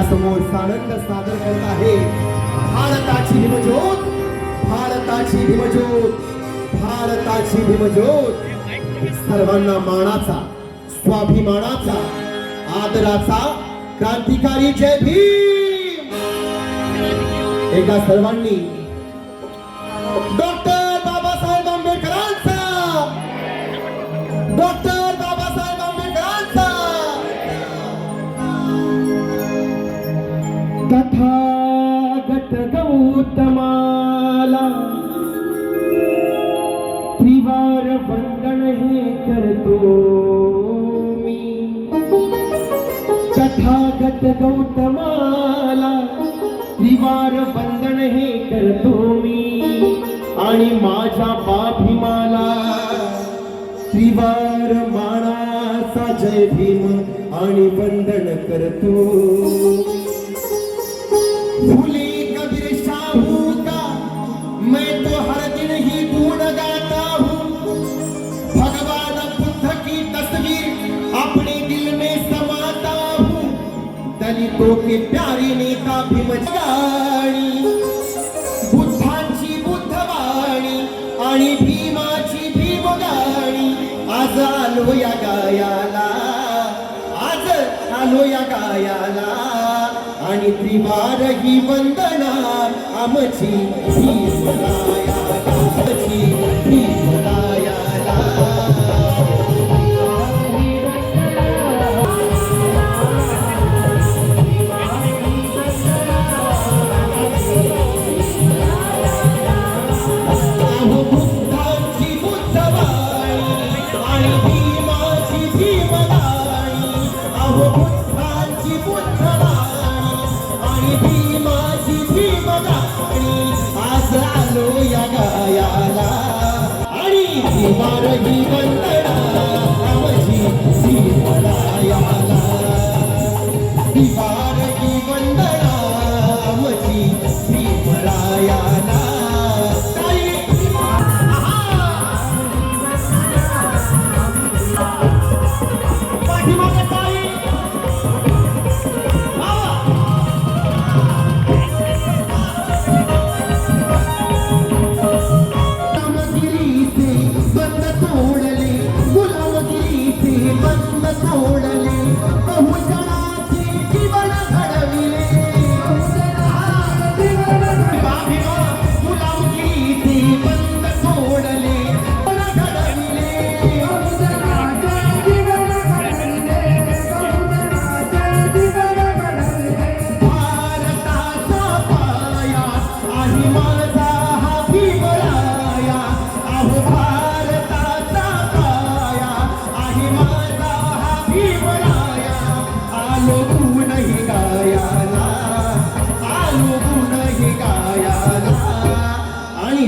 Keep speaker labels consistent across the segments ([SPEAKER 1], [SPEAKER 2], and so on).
[SPEAKER 1] आपल्या समोर सानंद सादर करत आहे भारताची भीमज्योत, भारताची भीमज्योत, भारताची भीमज्योत. सर्वांना मानाचा, स्वाभिमानाचा, आदराचा क्रांतिकारी जय भीम. एकदा सर्वांनी डॉक्टर बाबासाहेब आंबेडकरांचा, डॉक्टर बाबासाहेब आंबेडकरांचा. तथागत गौतमाला त्रिवार वंदन हे करतो मी. तथागत गौतमाला त्रिवार वंदन हे करतो मी. आणि माझ्या बाभीमाला त्रिवार मानाचा जय भीम आणि वंदन करतो. भूले कबीर शाहू का मैं तो हर दिन ही गुण गाता हूँ. भगवान बुद्ध की तस्वीर अपने दिल में समाता हूँ. दलितों के प्यारे नेता भीमगाणी, बुद्धांची बुद्धवाणी आणि भीमाची भीमगाणी. आज आलो या गायाला, आज आलो या गायाला. आणि त्रिवार ही वंदना आमची भीमरायाला, आमची भीमरायाला. अहो बुद्धांची बुद्धवाणी आणि भीमाची भीमवाणी. अहो बुद्धांची बुद्धवाणी आणि भीमाची भीमवाणी. आज आलो या गायाला. आणि त्रिवार ही वंदना आमची भीमरायाला. त्रिवार ही वंदना आमची भीमरायाला.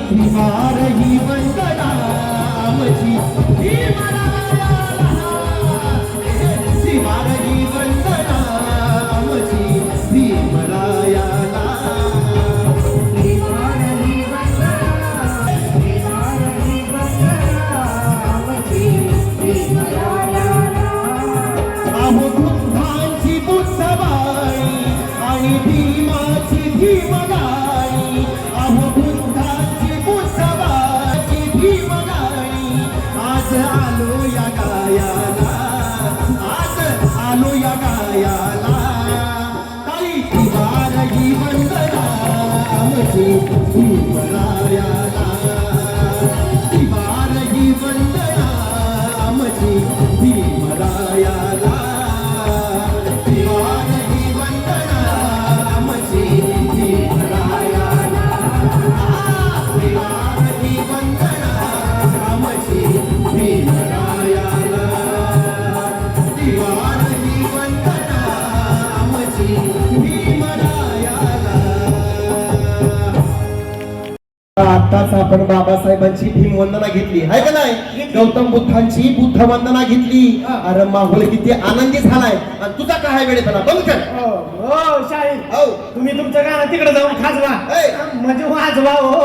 [SPEAKER 1] त्रिवार ही वंदना आमची भीमरायाला. त्रिवार ही वंदना आमची भीमरायाला. त्रिवार ही वंदना, त्रिवार ही वंदना आमची भीमरायाला. अहो बुद्धांची बुद्धवाणी आणि भीमाची भीमवाणी. अहो आज आलो या गायाला, आज आलो या गायाला. काही त्रिवार ही वंदना आमची भीमरायाला. त्रिवार ही वंदना आमची भीमरायाला. त्रिवार ही वंदना आमची भीमरायाला. त्रिवार ही वंदना आमची भीमरायाला. त्रिवार ही वंदना आमची भीमरायाला. आताच आपण बाबासाहेबांची भीम वंदना घेतली आहे का नाही? गौतम बुद्धांची बुद्ध वंदना घेतली. अरे माहोल किती आनंदी झालाय. आणि तुझा काय वेळेपणा बंद कर.
[SPEAKER 2] हो शाहीर, हो तुम्ही तुमचं गाणं तिकडे जाऊन खाजवा म्हणजे वाजवा. हो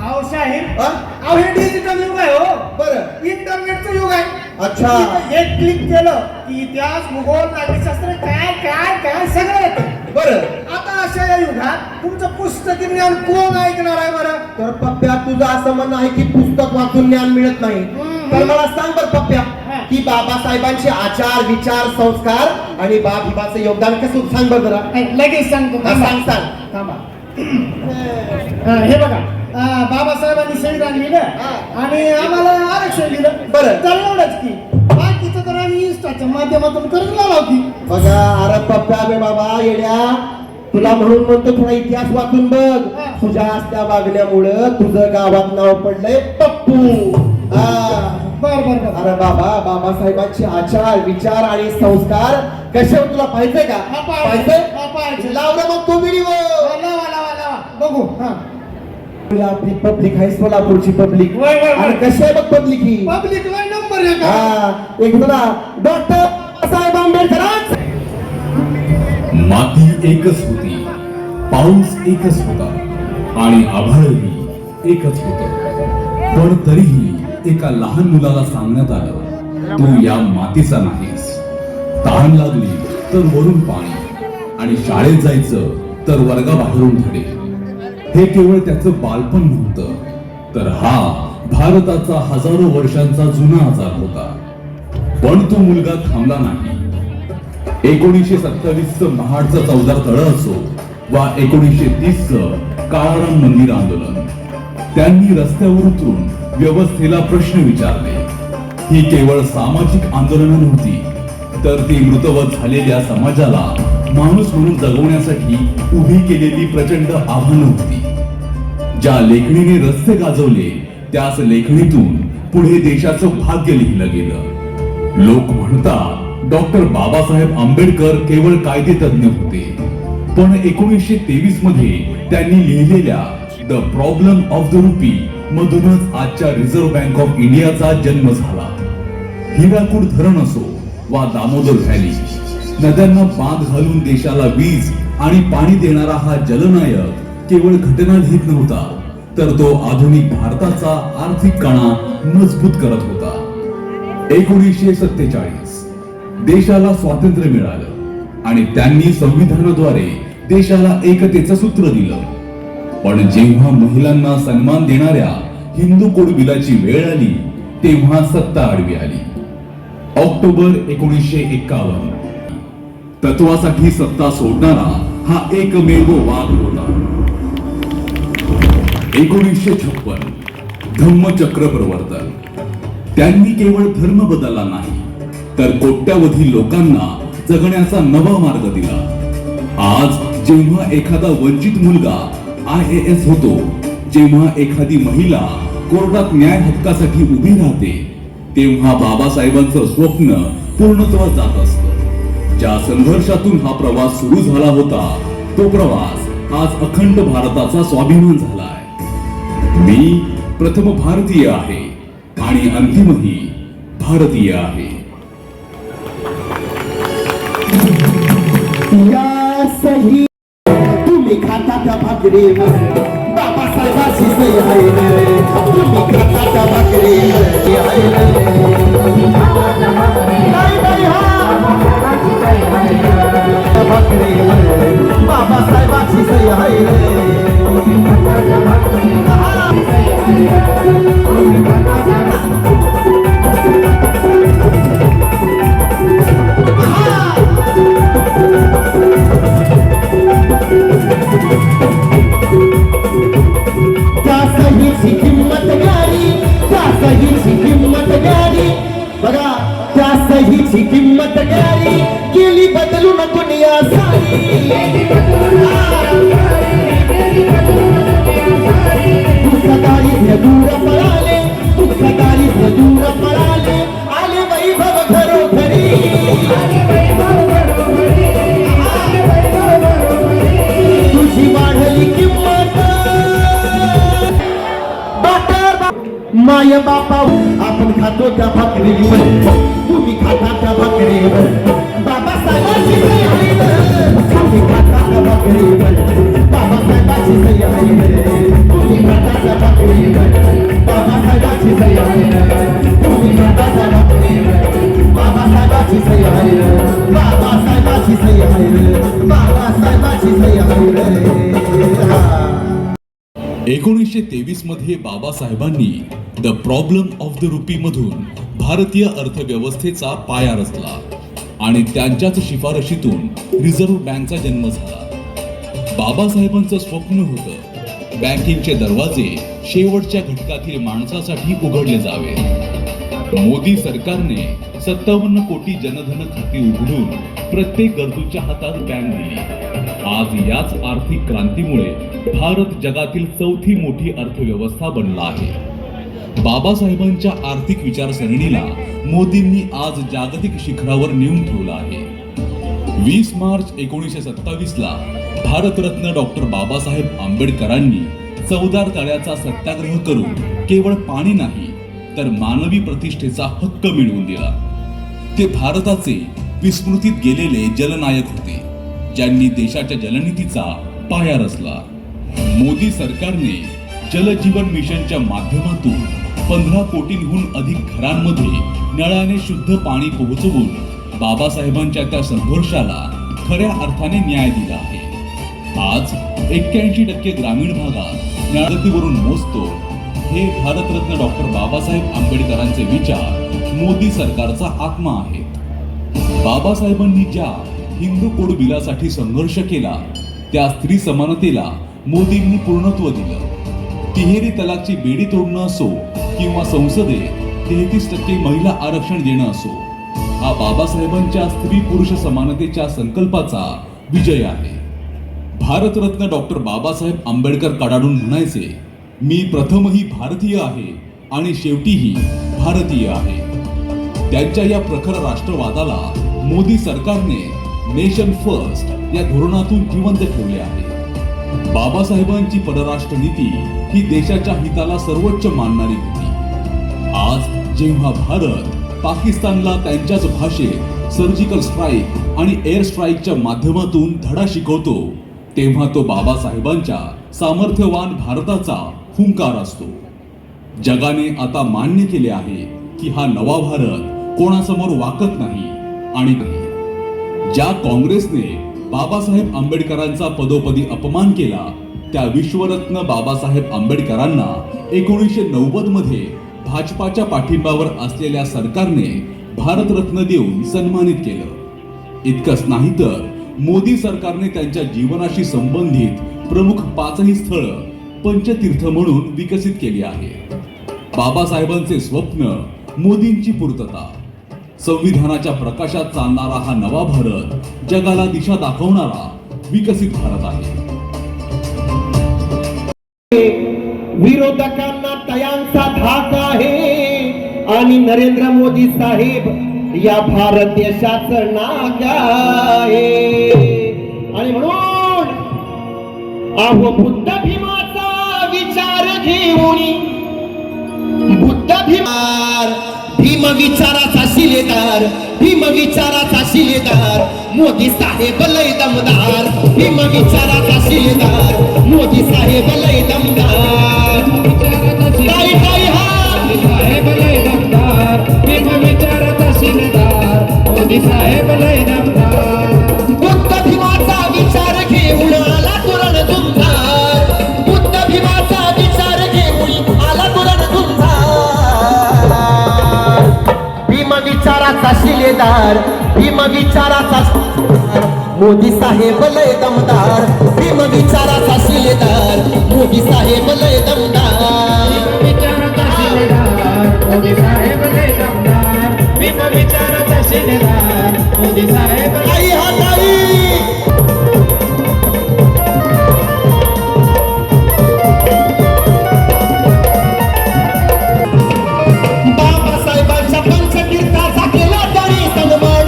[SPEAKER 2] अहो शाहीर, अहो हे डिजिटल युग आहे. हो
[SPEAKER 1] बरं,
[SPEAKER 2] इंटरनेटचं युग आहे.
[SPEAKER 1] अच्छा.
[SPEAKER 2] एक क्लिक केलं की इतिहास भूगोल नागरिकशास्त्र काय काय काय सगळं येतं.
[SPEAKER 1] बरं
[SPEAKER 2] आता अशा या युगात तुमचं पुस्तकी ज्ञान कोण ऐकणार आहे बरं?
[SPEAKER 1] तर पप्प्या तुझं असं म्हणणं आहे की पुस्तक वाचून ज्ञान मिळत नाही. तर मला सांग बर पप्प्या की बाबासाहेबांचे आचार विचार संस्कार आणि बाबीबाचं योगदान कसं सांग बर जरा.
[SPEAKER 2] लगेच सांगतो.
[SPEAKER 1] सांग सांग.
[SPEAKER 2] थांबा. हे बघा बाबासाहेबांनी संविधान लिहिलं आणि आम्हाला आरक्षण दिलं.
[SPEAKER 1] बरं.
[SPEAKER 2] तर एवढंच की बाकीचं तर आम्ही इंस्टाच्या माध्यमातून करून लावला की.
[SPEAKER 1] बघा अरे पप्प्या बे बाबा येड्या तुला म्हणून म्हणतो थोडा इतिहास वाचून बघ. तुझ्या असत्या वागण्यामुळं तुझं गावात नाव पडलंय पप्पू.
[SPEAKER 2] बर बर बर.
[SPEAKER 1] अरे बाबा बाबासाहेबांचे आचार विचार आणि संस्कार कशावर तुला पाहिजे का?
[SPEAKER 2] हा, पाहिजे.
[SPEAKER 1] लाव ना मग तो व्हिडिओ.
[SPEAKER 2] लावा लावा लावा बघू.
[SPEAKER 1] आपली पब्लिक आहे सोलापूरची पब्लिक.
[SPEAKER 2] वय, वय, वय.
[SPEAKER 1] आणि कशी आहे बघ पब्लिक ही.
[SPEAKER 2] पब्लिक ला नंबर आहे का?
[SPEAKER 1] हा एक तुला डॉक्टर बाबासाहेब आंबेडकर.
[SPEAKER 3] माती एकच होती, पाऊस एकच होता आणि आभाळही एकच होत. पण तरीही एका लहान मुलाला सांगण्यात आलं तू या मातीचा नाहीस. तहान लागली तर वरून पाणी आणि शाळेत जायचं तर वर्गाबाहेरून धडे. हे केवळ त्याचं बालपण नव्हतं तर हा भारताचा हजारो वर्षांचा जुना आजार होता. पण तो मुलगा थांबला नाही. 1927 महाडचं चौदार तळ असो वा 1930 काळाराम मंदिर आंदोलन, त्यांनी रस्त्यावर उतरून व्यवस्थेला प्रश्न विचारले. ही केवळ सामाजिक आंदोलनं नव्हती तर ती मृतवत झालेल्या समाजाला माणूस म्हणून जगवण्यासाठी उभी केलेली प्रचंड आव्हानं होती. ज्या लेखणीने रस्ते गाजवले त्याच लेखणीतून पुढे देशाचं भाग्य लिहिलं गेलं. लोक म्हणतात डॉक्टर बाबासाहेब आंबेडकर केवळ कायदेतज्ञ होते, पण 1923 मध्ये त्यांनी लिहिलेल्या the problem of the rupee मधूनच आजच्या रिझर्व्ह बँक ऑफ इंडियाचा जन्म झाला. हिराकूड धरण असो वा दामोदर व्हॅली, नद्यांना बांध घालून देशाला वीज आणि पाणी देणारा हा जलनायक केवळ घटना लिहित नव्हता तर तो आधुनिक भारताचा आर्थिक कणा मजबूत करत होता. 1947 देशाला स्वातंत्र्य मिळालं आणि त्यांनी संविधानाद्वारे देशाला एकतेचं सूत्र दिलं. पण जेव्हा महिलांना सन्मान देणाऱ्या हिंदू कोड बिलाची वेळ आली तेव्हा सत्ता आडवी आली. ऑक्टोबर 1951 तत्वासाठी सत्ता सोडणारा हा एकमेव वाघ होता. 1956 धम्मचक्र प्रवर्तन, त्यांनी केवळ धर्म बदलला नाही तर कोट्यावधी लोकांना जगण्याचा नवा मार्ग दिला. आज जेव्हा एखादा वंचित मुलगा IAS होतो, जेव्हा एखादी महिला कोर्टात न्याय हक्कासाठी उभी राहते, तेव्हा बाबासाहेबांचं स्वप्न पूर्णत्वास जात असतं. ज्या संघर्षातून हा प्रवास सुरू झाला होता तो प्रवास आज अखंड भारताचा स्वाभिमान झालाय. मी प्रथम भारतीय आहे आणि अंतिमही भारतीय आहे.
[SPEAKER 1] या सही तुम्ही खाता त्या भाकरीवर बाबासाहेबांची सही आहे रे. तुम्ही खाता त्या भाकरीवर आहे रे. नाही, नाही, हा. त्या भाकरीवर बाबासाहेबांची सही आहे रे. त्या सहीची किंमत न्यारी, त्या सहीची किंमत न्यारी. बघा त्या सहीची किंमत न्यारी, केली बदलून दुनिया सारी. दुःखदारी दूर पळाले, दुःखदारी दूर पळाले, आले वैभव घरोघरी. तुझी वाढली किंमत माय बापा. आपण खातो त्या भाकरीवर, तुम्ही खाता त्या भाकरीवर बाबासाहेबांची सही आहे रे. तुम्ही खाता त्या भाकरीवर बाबासाहेबांची सही आहे रे. तुम्ही खाता त्या भाकरीवर बाबासाहेबांची सही आहे रे. तुम्ही खाता त्या भाकरीवर सही आहे रे बाबासाहेबाची सही आहे रे बाबासाहेबाची सही आहे रे हा.
[SPEAKER 3] 1923 मध्ये बाबासाहेबांनी the problem of the rupee मधून भारतीय अर्थव्यवस्थेचा पाया रचला आणि त्यांच्याच शिफारशीतून रिझर्व्ह बँकचा जन्म झाला. बाबासाहेबांचं स्वप्न होतं बँकिंगचे दरवाजे शेवटच्या घटकातील माणसासाठी उघडले जावे. मोदी सरकारने 57 कोटी जनधन खाती उघडून प्रत्येक गरजूच्या हातात बँक दिली. आज याच आर्थिक क्रांतीमुळे भारत जगातील चौथी मोठी अर्थव्यवस्था बनला आहे. बाबासाहेबांच्या आर्थिक विचारसरणीला मोदींनी आज जागतिक शिखरावर नेऊन ठेवलं आहे. 20 मार्च 1927 ला भारतरत्न डॉक्टर बाबासाहेब आंबेडकरांनी 14 तळ्याचा सत्याग्रह करून केवळ पाणी नाही तर मानवी प्रतिष्ठेचा हक्क मिळवून दिला. ते भारताचे विस्मृतीत गेलेले जलनायक होते ज्यांनी देशाच्या जलनीतीचा पाया रचला. मोदी सरकारने जल जीवन मिशनच्या माध्यमातून 15 कोटींहून अधिक घरांमध्ये नळाने शुद्ध पाणी पोहोचवून बाबासाहेबांच्या त्या संघर्षाला खऱ्या अर्थाने न्याय दिला आहे. आज 81% ग्रामीण भागात नळगतीवरून मोजतो. हे भारतरत्न डॉक्टर बाबासाहेब आंबेडकरांचे विचार मोदी सरकारचा आत्मा आहेत. बाबासाहेबांनी ज्या हिंदू कोड बिलासाठी संघर्ष केला त्या स्त्री समानतेला मोदींनी पूर्णत्व दिलं. तिहेरी तलाकची बेडी तोडणं असो किंवा संसदेत 33% महिला आरक्षण देणं असो, हा बाबासाहेबांच्या स्त्री पुरुष समानतेच्या संकल्पाचा विजय आहे. भारतरत्न डॉक्टर बाबासाहेब आंबेडकर कडाडून म्हणायचे, मी प्रथमही भारतीय आहे आणि शेवटीही भारतीय आहे. त्यांच्या या प्रखर राष्ट्रवादाला मोदी सरकारने नेशन फर्स्ट या धोरणातून जिवंत ठेवले आहे. बाबासाहेबांची परराष्ट्र नीती ही देशाच्या हिताला सर्वोच्च मानणारी होती. आज जेव्हा भारत पाकिस्तानला त्यांच्याच भाषेत सर्जिकल स्ट्राईक आणि एअर स्ट्राईकच्या माध्यमातून धडा शिकवतो, तेव्हा तो बाबासाहेबांच्या सामर्थ्यवान भारताचा हुंकार असतो. जगाने आता मान्य केले आहे की हा नवा भारत कोणासमोर वाकत नाही आणि ज्या काँग्रेसने बाबासाहेब आंबेडकरांचा पदोपदी अपमान केला त्या विश्वरत्न बाबासाहेब आंबेडकरांना 1990 मध्ये भाजपाच्या पाठिंब्यावर असलेल्या सरकारने भारतरत्न देऊन सन्मानित केलं. इतकंच नाही तर मोदी सरकारने त्यांच्या जीवनाशी संबंधित प्रमुख 5ही स्थळं पंचतीर्थ म्हणून विकसित केली आहे. बाबासाहेबांचे स्वप्न मोदींची पूर्तता. संविधानाच्या प्रकाशात चालणारा हा नवा भारत जगाला दिशा दाखवणारा विकसित भारत आहे.
[SPEAKER 1] विरोधकांना तयांचा धाक आहे आणि नरेंद्र मोदी साहेब या भारत देशाचं नाक आहे. आणि म्हणून अहो बुद्ध भीमाचा विचार घेऊन बुद्ध भीम विचाराचा शिलेदार भीम विचाराचा शिलेदार मोदी साहेब लय दमदार भीम विचाराचा शिलेदार मोदी साहेब लय दमदार ताई ताई हा
[SPEAKER 2] साहेब लय दमदार भीम विचाराचा शिलेदार मोदी साहेब लय दमदार.
[SPEAKER 1] बुद्ध भीमाचा विचार घेऊन आला तुरण झुंजार बुद्ध भीमाचा विचार घेऊन आला तुरण झुंजार भीम विचाराचा शिलेदार भीम विचाराचा मोदी साहेब लय दमदार भीम विचाराचा शिलेदार मोदी साहेब लय दमदार
[SPEAKER 2] विचाराचा शिलेदार मोदी साहेब लय दमदार भीम विचाराचा शिलेदार मोदी साहेब
[SPEAKER 1] आई हा ताई बाबासाहेबांच्या पंचतीर्थाचा केला तरी सन्मान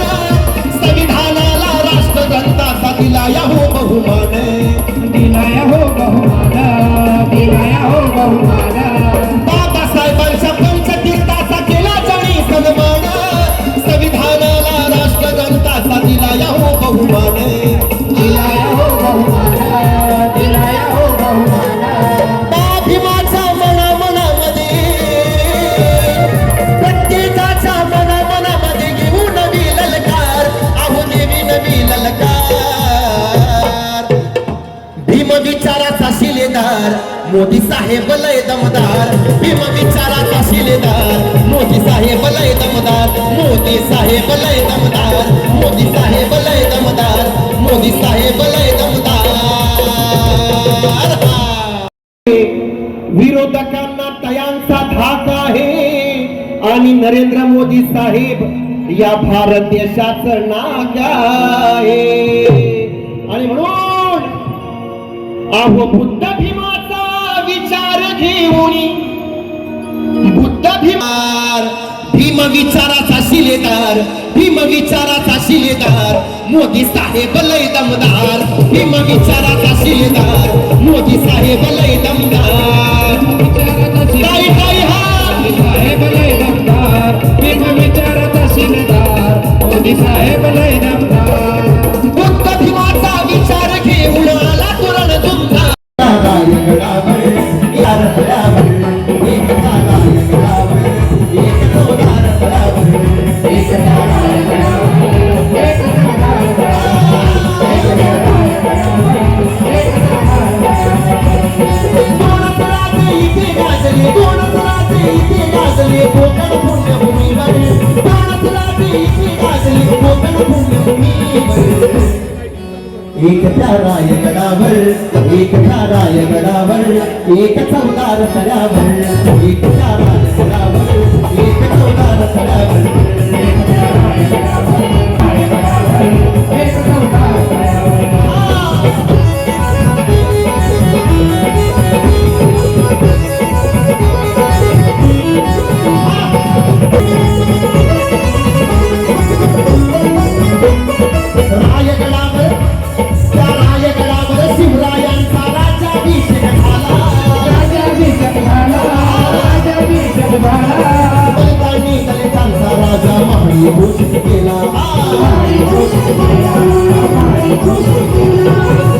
[SPEAKER 1] संविधानाला राष्ट्रगंताचा दिलाया हो बहुमान
[SPEAKER 2] दिलाया हो बहुमान दिलाया हो बहुमान.
[SPEAKER 1] बाबासाहेबांच्या पंचतीर्थाचा केला तरी सन्मान संविधानाला राष्ट्रगंताचा दिलाया हो बहुमान
[SPEAKER 2] दिलाया हो बहुमान दिलाया हो बहुमान.
[SPEAKER 1] भीमाच्या मनामध्ये प्रत्येकाच्या मनामध्ये घेऊन नवी ललकार मोदी साहेब लय दमदार भीम विचाराचा शिलेदार मोदी साहेब लय दमदार मोदी साहेब लय दमदार मोदी साहेब लय दमदार मोदी साहेब लय दमदार विरोधकांना तयांचा धाक आहे आणि नरेंद्र मोदी साहेब या भारत देशाचं नाक आहे आणि म्हणून अहो बुद्ध भीमाचा विचार घेऊन बुद्ध भीम विचाराचा शिलेदार भीम विचाराचा शिलेदार मोदी साहेब लय दमदार भीम विचाराचा शिलेदार मोदी साहेब लय दमदार काही काही हा
[SPEAKER 2] साहेब लय दमदार भीम विचाराचा शिलेदार मोदी साहेब लय दमदार
[SPEAKER 1] बुद्ध भीमाचा विचार घेऊन आला तुरण तुमचा एक प्याराय गडावर एक प्याराय गडावर एक चौदार तळ्यावर एक प्याराय गडावर एक चौदार तळ्यावर घोषित केला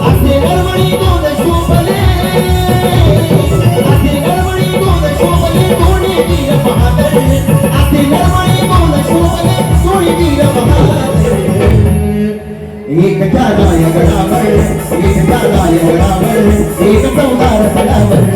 [SPEAKER 1] असे गडबडी दोन शोभले असे गडबडी दोन शोभले दोन्ही वीर बहादर असे गडबडी दोन शोभले दोन्ही वीर बहादर एक जागाय गडावर एक जागाय गडावर एक चौदार तळावर